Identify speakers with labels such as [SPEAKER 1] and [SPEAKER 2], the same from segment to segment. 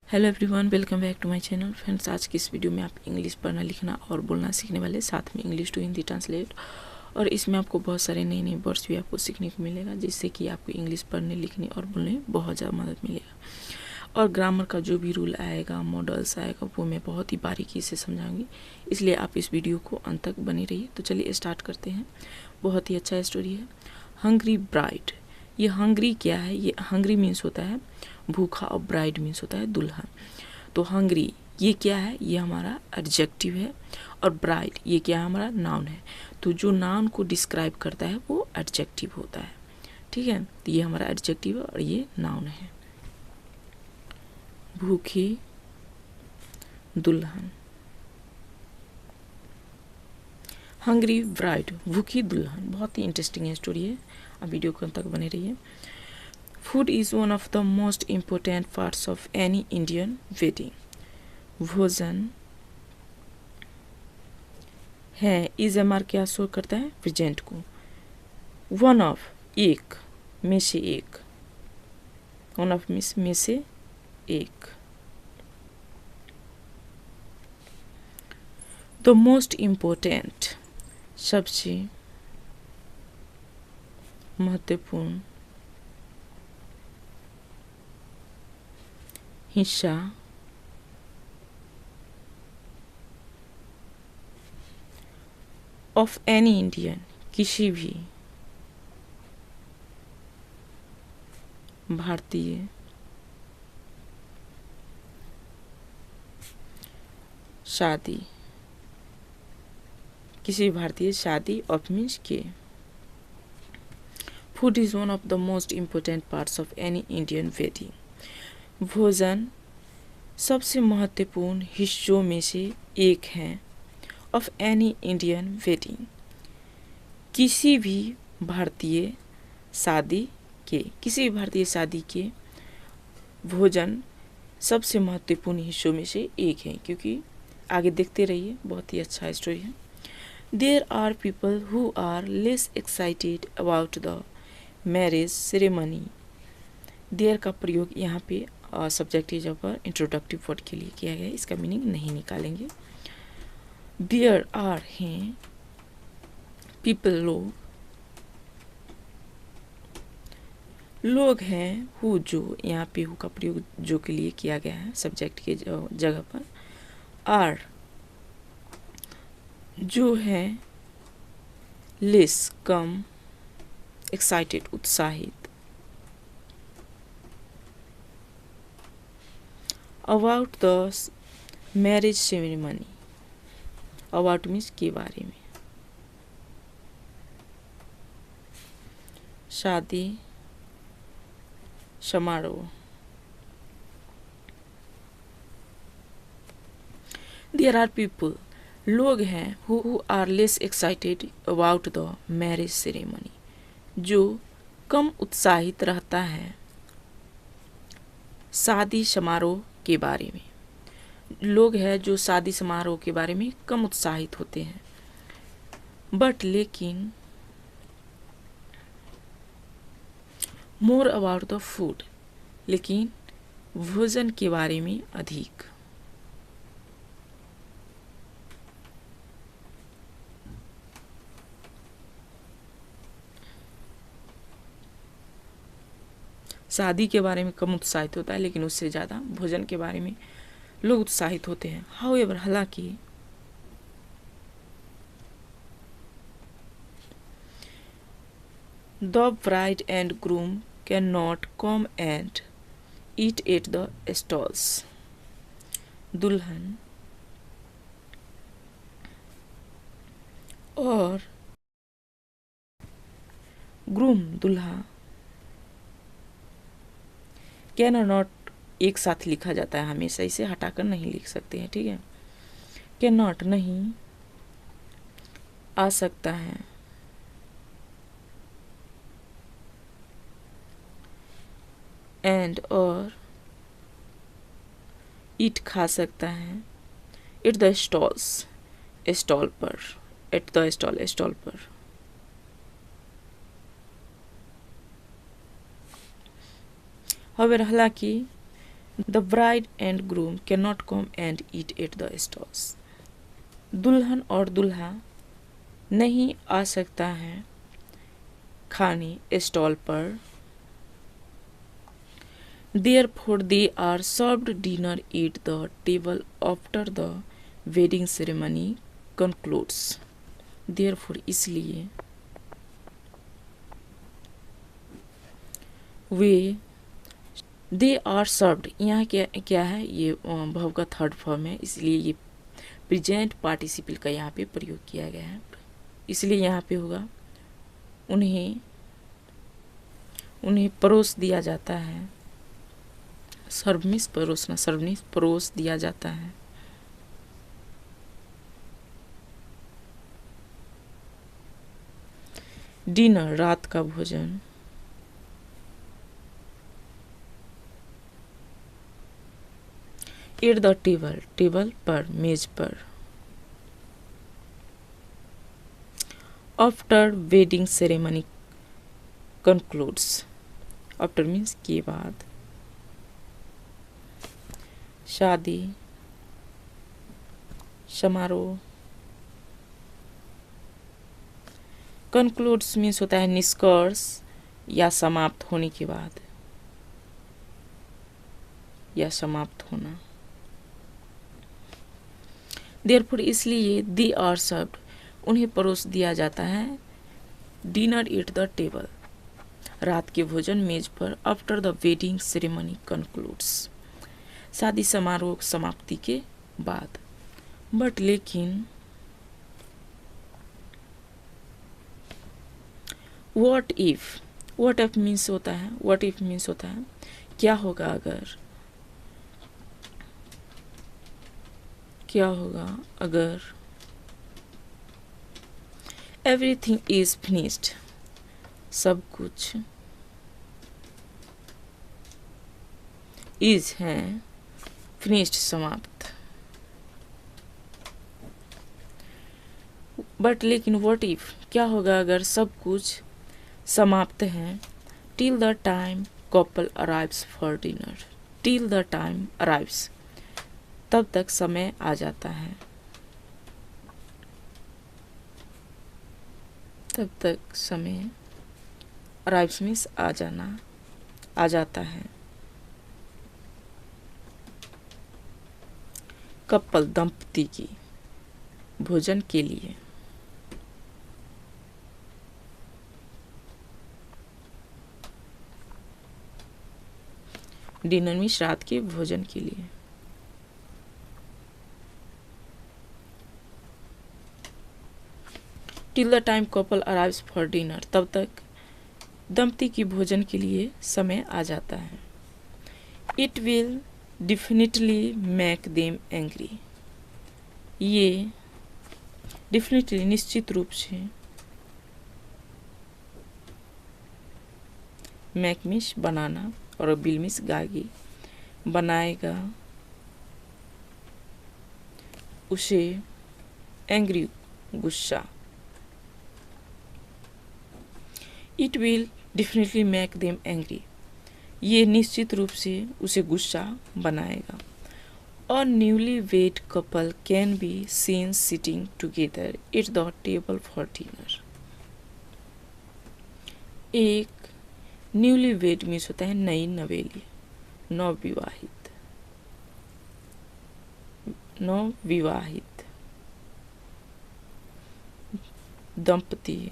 [SPEAKER 1] Hello everyone, welcome back to my channel. Friends, आज की इस वीडियो में आप इंग्लिश पढ़ना, लिखना और बोलना सीखने वाले, साथ में इंग्लिश टू हिंदी ट्रांसलेट। और इसमें आपको बहुत सारे नए नए वर्ड्स भी आपको सीखने को मिलेगा, जिससे कि आपको इंग्लिश पढ़ने, लिखने और बोलने में बहुत ज़्यादा मदद मिलेगा। और ग्रामर का जो भी रूल आएगा, मॉडल्स आएगा, वो मैं बहुत ही बारीकी से समझाऊंगी, इसलिए आप इस वीडियो को अंत तक बने रहिए। तो चलिए स्टार्ट करते हैं। बहुत ही अच्छा स्टोरी है, हंग्री ब्राइड। ये हंग्री क्या है? ये हंग्री मीन्स होता है भूखा और ब्राइड मीन्स होता है दुल्हन। तो हंग्री ये क्या है? ये हमारा एडजेक्टिव है। और ब्राइड ये क्या है? हमारा नाउन है। तो जो नाउन को डिस्क्राइब करता है वो एडजेक्टिव होता है, ठीक है। तो ये हमारा एडजेक्टिव है और ये नाउन है। भूखी दुल्हन, हंग्री ब्राइड, भूखी दुल्हन। बहुत ही इंटरेस्टिंग स्टोरी है, अब वीडियो को तक बने रहिए। Food is one of the most important parts of any Indian wedding. भोजन है, इज एम आर क्या शो करता है? प्रेजेंट को। वन ऑफ एक, में से एक, वन ऑफ में से एक। द मोस्ट इम्पोर्टेंट सबसे महत्वपूर्ण हिस्सा ऑफ एनी इंडियन, किसी भी भारतीय शादी, किसी भारतीय शादी ऑफ मीन्स के। Food is one of the most important parts of any Indian wedding. भोजन सबसे महत्वपूर्ण हिस्सों में से एक है। ऑफ एनी इंडियन वेडिंग, किसी भी भारतीय शादी के, किसी भी भारतीय शादी के भोजन सबसे महत्वपूर्ण हिस्सों में से एक है। क्योंकि आगे देखते रहिए, बहुत ही अच्छा स्टोरी है। There are people who are less excited about the marriage ceremony. There का प्रयोग यहाँ पे सब्जेक्टिव जब पर इंट्रोडक्टिव वर्ड के लिए किया गया है, इसका मीनिंग नहीं निकालेंगे। देयर आर हैं पीपल, लोग हैं। हु जो, यहाँ पे हु का प्रयोग जो के लिए किया गया है सब्जेक्ट के जगह पर। आर जो है, लेस कम, एक्साइटेड उत्साहित, about the marriage ceremony, about means के बारे में, शादी समारोह। देयर आर पीपल, लोग हैं, who are less excited about the marriage ceremony, जो कम उत्साहित रहता है शादी समारोह के बारे में। लोग हैं जो शादी समारोह के बारे में कम उत्साहित होते हैं। बट लेकिन, मोर अबाउट द फूड, लेकिन भोजन के बारे में अधिक। शादी के बारे में कम उत्साहित होता है, लेकिन उससे ज़्यादा भोजन के बारे में लोग उत्साहित होते हैं। हाउएवर, हालांकि, the bride and groom can not come and eat at the stalls. दुल्हन और ग्रूम दूल्हा, कैन और नॉट एक साथ लिखा जाता है हमेशा, इसे हटाकर नहीं लिख सकते हैं, ठीक है। कैन नॉट नहीं आ सकता है, एंड और ईट खा सकता है, एट द स्टॉल्स स्टॉल पर, एट द स्टॉल स्टॉल पर। हालांकि the bride and groom can not come and eat at the stalls. दुल्हन और दूल्हा नहीं आ सकता है खाने स्टॉल पर। Therefore they are served dinner at the table after the wedding ceremony concludes। Therefore इसलिए वे they are served, यहाँ क्या है, ये verb का थर्ड फॉर्म है, इसलिए ये प्रेजेंट पार्टिसिपल का यहाँ पे प्रयोग किया गया है, इसलिए यहाँ पे होगा उन्हें परोस दिया जाता है। सर्व मीन्स परोसना, सर्व मीन्स परोस दिया जाता है। डिनर रात का भोजन। एट द टेबल टेबल पर, मेज पर। After wedding ceremony concludes, after means के बाद। शादी समारोह। कंक्लूड्स मीन्स होता है निष्कर्ष या समाप्त होने के बाद, या समाप्त होना। देयरफॉर इसलिए दे आर सर्व्ड, उन्हें परोस दिया जाता है। डिनर एट द टेबल रात के भोजन मेज पर। After the wedding ceremony concludes, शादी समारोह समाप्ति के बाद। बट लेकिन व्हाट इफ मीन्स होता है, व्हाट इफ मीन्स होता है क्या होगा अगर, क्या होगा अगर। एवरीथिंग इज फिनिश्ड, सब कुछ। इज है, फिनिश्ड समाप्त। बट लेकिन व्हाट इफ क्या होगा अगर सब कुछ समाप्त है। Till the time couple arrives for dinner, till the time arrives, तब तक समय आ जाता है, तब तक समय, अराइव्स मीन्स आ जाना, आ जाता है। कपल दंपति की, भोजन के लिए। डिनर मीन्स रात के भोजन के लिए। Till the time couple arrives for dinner, तब तक दंपति की भोजन के लिए समय आ जाता है। It will definitely make them angry, ये डेफिनेटली निश्चित रूप से, मेक मीन्स बनाना और बिल मीन्स गागी, बनाएगा उसे एंग्री गुस्सा। It will definitely make them angry, ये निश्चित रूप से उसे गुस्सा बनाएगा। और newly wed couple can be seen sitting together at the table for dinner. एक न्यूली वेड मीन्स होता है नई नवेली, नवविवाहित, नवविवाहित दंपति।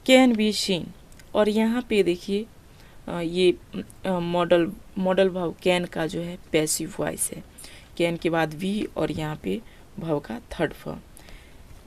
[SPEAKER 1] कैन बी सीन, और यहाँ पे देखिए ये मॉडल भाव कैन का जो है पैसिव वॉइस है। कैन के बाद वी और यहाँ पे भाव का थर्ड फॉर्म,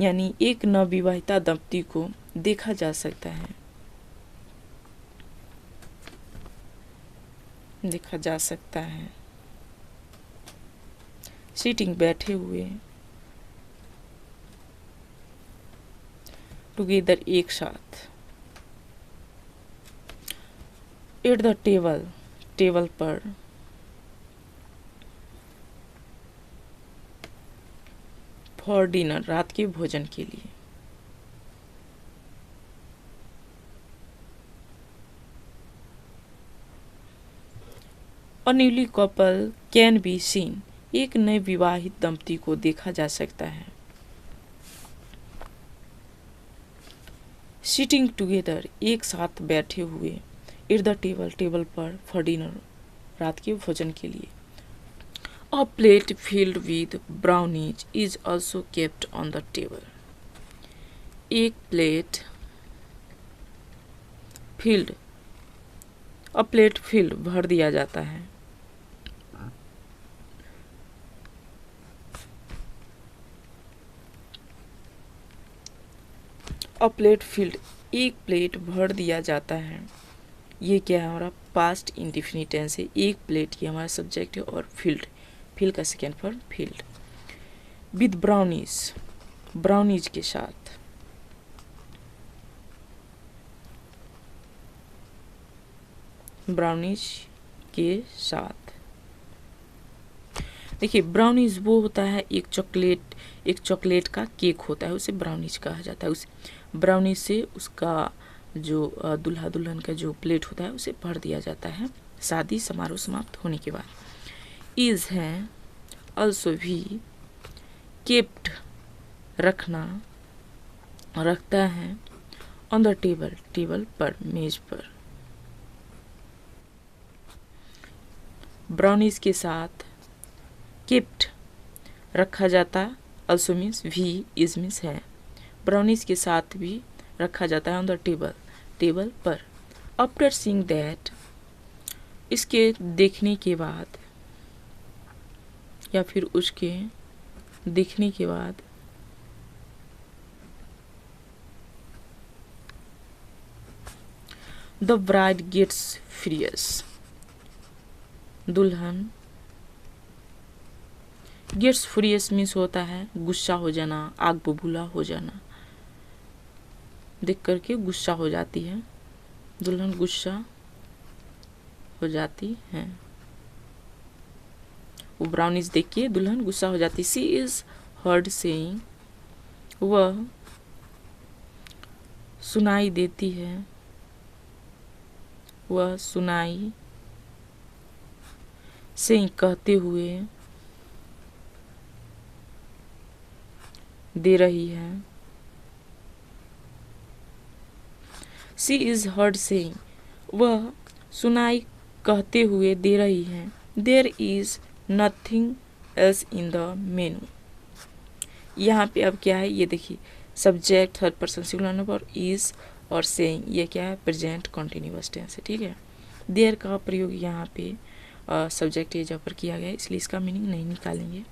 [SPEAKER 1] यानी एक नवविवाहिता दंपति को देखा जा सकता है, देखा जा सकता है सीटिंग बैठे हुए, टुगेदर एक साथ, एट द टेबल टेबल पर, फॉर डिनर रात के भोजन के लिए। A newly couple can be seen, एक नए विवाहित दंपति को देखा जा सकता है। सिटिंग टुगेदर, एक साथ बैठे हुए। एट द टेबल, टेबल पर। फॉर डिनर, रात के भोजन के लिए। A plate filled with brownies is also kept on the table, एक plate filled, a plate filled भर दिया जाता है। अ प्लेट फिल्ड, एक प्लेट भर दिया जाता है। ये क्या है हमारा पास्ट इंडिफिनिट टेंस है। एक प्लेट ये हमारा सब्जेक्ट है और फील्ड, फील्ड का second form field. With brownies, brownies के साथ। ब्राउनीज के साथ। देखिए ब्राउनीज वो होता है एक चॉकलेट का केक होता है, उसे ब्राउनीज कहा जाता है। उस ब्राउनीज से उसका जो दूल्हा दुल्हन का जो प्लेट होता है उसे भर दिया जाता है शादी समारोह समाप्त होने के बाद। इज है, ऑल्सो भी, केप्ट रखना, रखता है। ऑन द टेबल, टेबल पर, मेज पर। ब्राउनीज के साथ केप्ट रखा जाता, ऑल्सो मीन्स भी, इज मीन्स है। ब्राउनीज के साथ भी रखा जाता है ऑन द टेबल, टेबल पर। आफ्टर सीइंग दैट, इसके देखने के बाद या फिर उसके देखने के बाद। द ब्राइड गेट्स फ्यूरियस, दुल्हन गेट्स फ्यूरियस मीन्स होता है गुस्सा हो जाना, आग बबूला हो जाना। देख करके गुस्सा हो जाती है, दुल्हन गुस्सा हो जाती है। वो ब्राउनीज देख के दुल्हन गुस्सा हो जाती। सी इज हर्ड सेइंग, वह सुनाई देती है, वह सुनाई सेइंग कहते हुए दे रही है। सी इज हर्ड सेइंग, वह सुनाई कहते हुए दे रही है। There is nothing else in the menu, यहाँ पे अब क्या है ये देखिए, subject third person singular number, is और सेइंग, ये क्या है प्रेजेंट कॉन्टिन्यूअस टेंस है। ठीक है, देयर का प्रयोग यहाँ पे सब्जेक्ट एज पर किया गया है, इसलिए इसका मीनिंग नहीं निकालेंगे।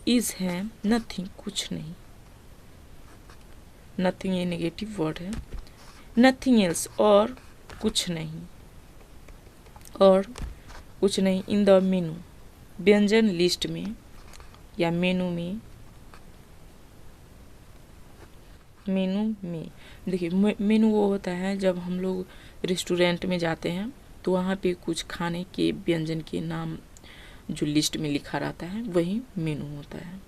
[SPEAKER 1] इज है नथिंग, कुछ नहीं। नथिंग ये नेगेटिव वर्ड है। नथिंग एल्स, और कुछ नहीं, और कुछ नहीं। इन द मेनू, व्यंजन लिस्ट में या मेनू में, मेनू में। देखिए मेनू वो होता है जब हम लोग रेस्टोरेंट में जाते हैं तो वहाँ पे कुछ खाने के व्यंजन के नाम जो लिस्ट में लिखा रहता है वही मेनू होता है।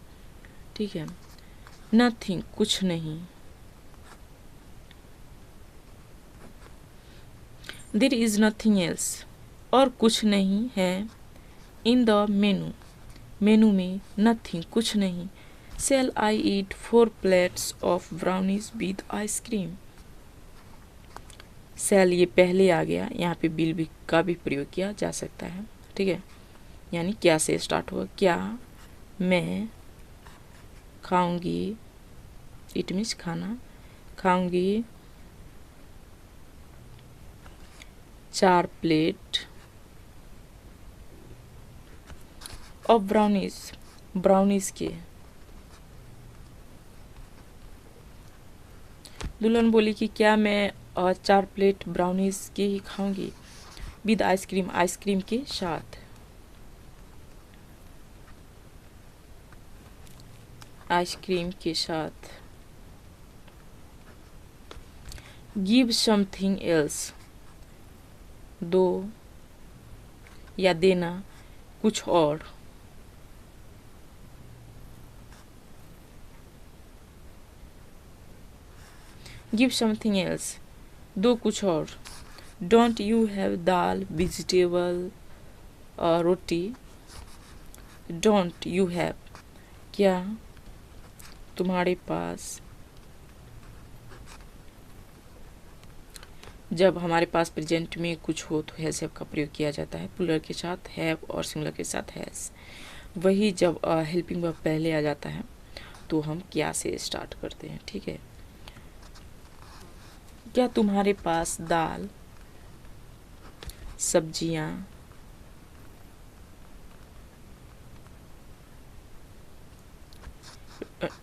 [SPEAKER 1] ठीक है, नथिंग, कुछ नहीं। देयर इज नथिंग एल्स, और कुछ नहीं है। इन द मेनू, मेनू में। नथिंग, कुछ नहीं। Shall I eat 4 plates of brownies with ice cream? Shall ये पहले आ गया, यहाँ पे will भी का भी प्रयोग किया जा सकता है। ठीक है, यानी क्या से स्टार्ट हुआ, क्या मैं खाऊंगी, इट मीन्स खाना, खाऊंगी 4 प्लेट ऑफ ब्राउनीज, ब्राउनीज के। दुल्हन बोली कि क्या मैं 4 प्लेट ब्राउनीज के ही खाऊंगी, विद आइसक्रीम, आइसक्रीम के साथ। आइसक्रीम के साथ। गिव समथिंग एल्स, दो या देना कुछ और। गिव समथिंग एल्स, दो कुछ और। Don't you have dal, vegetable roti. Don't you have, क्या तुम्हारे पास। जब हमारे पास प्रेजेंट में कुछ हो तो हैज़ हैव का प्रयोग किया जाता है प्लूरल के साथ हैव और सिंगुलर के साथ हैज़। वही जब हेल्पिंग वर्ब पहले आ जाता है तो हम क्या से स्टार्ट करते हैं, ठीक है। क्या तुम्हारे पास दाल, सब्जियां,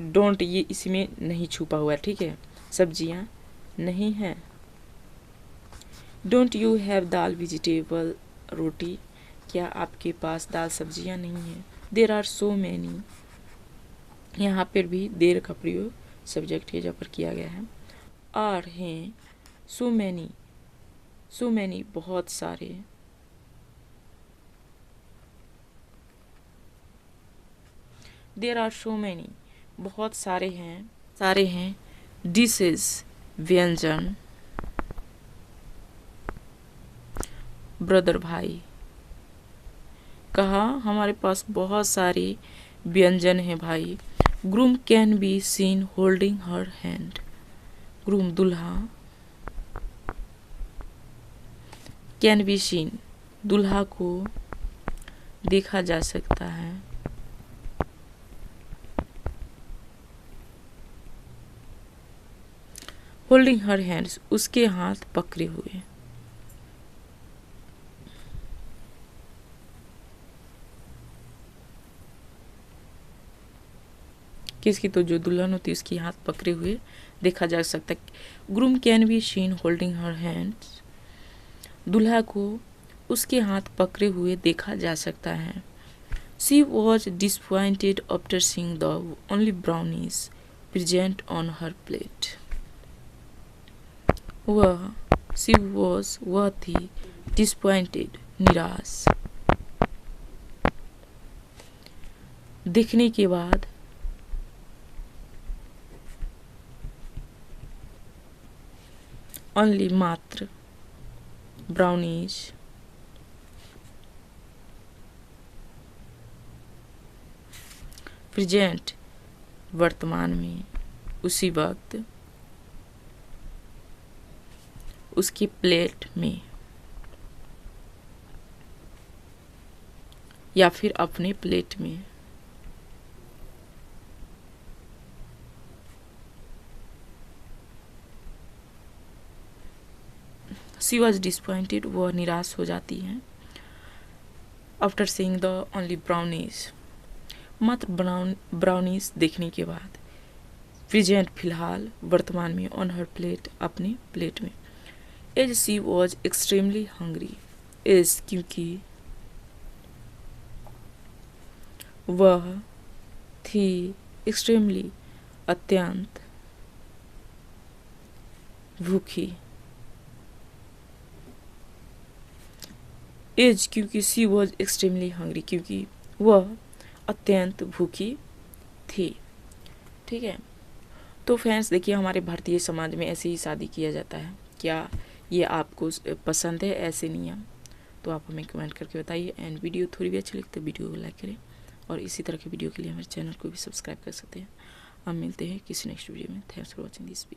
[SPEAKER 1] डोंट ये इसमें नहीं छुपा हुआ है, ठीक है। सब्जियां नहीं है। Don't you have dal vegetable roti, क्या आपके पास दाल सब्जियां नहीं है। देर आर सो मैनी, यहाँ पर भी देर का प्रयोग सब्जेक्ट के जगह पर किया गया है। आर हैं, सो मैनी बहुत सारे। देर आर सो मैनी बहुत सारे हैं। डिशेज व्यंजन। ब्रदर भाई, कहा हमारे पास बहुत सारे व्यंजन हैं भाई। Groom can be seen holding her hand, groom दुल्हा। कैन बी सीन दुल्हा को देखा जा सकता है। होल्डिंग हर हैंड्स उसके हाथ पकड़े हुए। किसकी, तो जो दुल्हन होती है उसकी हाथ पकड़े हुए देखा जा सकता है। Groom can be seen holding her hands, दुल्हा को उसके हाथ पकड़े हुए देखा जा सकता है। She was disappointed after seeing the only brownies present on her plate. वह थी डिसपॉइंटेड निराश। देखने के बाद ओनली मात्र ब्राउनीज प्रेजेंट वर्तमान में उसी वक्त उसकी प्लेट में या फिर अपने प्लेट में। शी वॉज डिसपॉइंटेड वह निराश हो जाती है। After seeing the only brownies मात्र ब्राउनीज देखने के बाद। प्रेजेंट फिलहाल वर्तमान में ऑन हर प्लेट अपने प्लेट में। As she was extremely hungry as क्योंकि वह थी एक्सट्रीमली अत्यंत भूखी। एज क्योंकि शी वॉज एक्सट्रीमली हंग्री क्योंकि वह अत्यंत भूखी थी, ठीक है। तो फ्रेंड्स देखिए हमारे भारतीय समाज में ऐसे ही शादी किया जाता है। क्या ये आपको पसंद है ऐसे नियम? तो आप हमें कमेंट करके बताइए। एंड वीडियो थोड़ी भी अच्छी लगती है वीडियो को लाइक करें और इसी तरह के वीडियो के लिए हमारे चैनल को भी सब्सक्राइब कर सकते हैं। हम मिलते हैं किसी नेक्स्ट वीडियो में। Thanks for watching this video.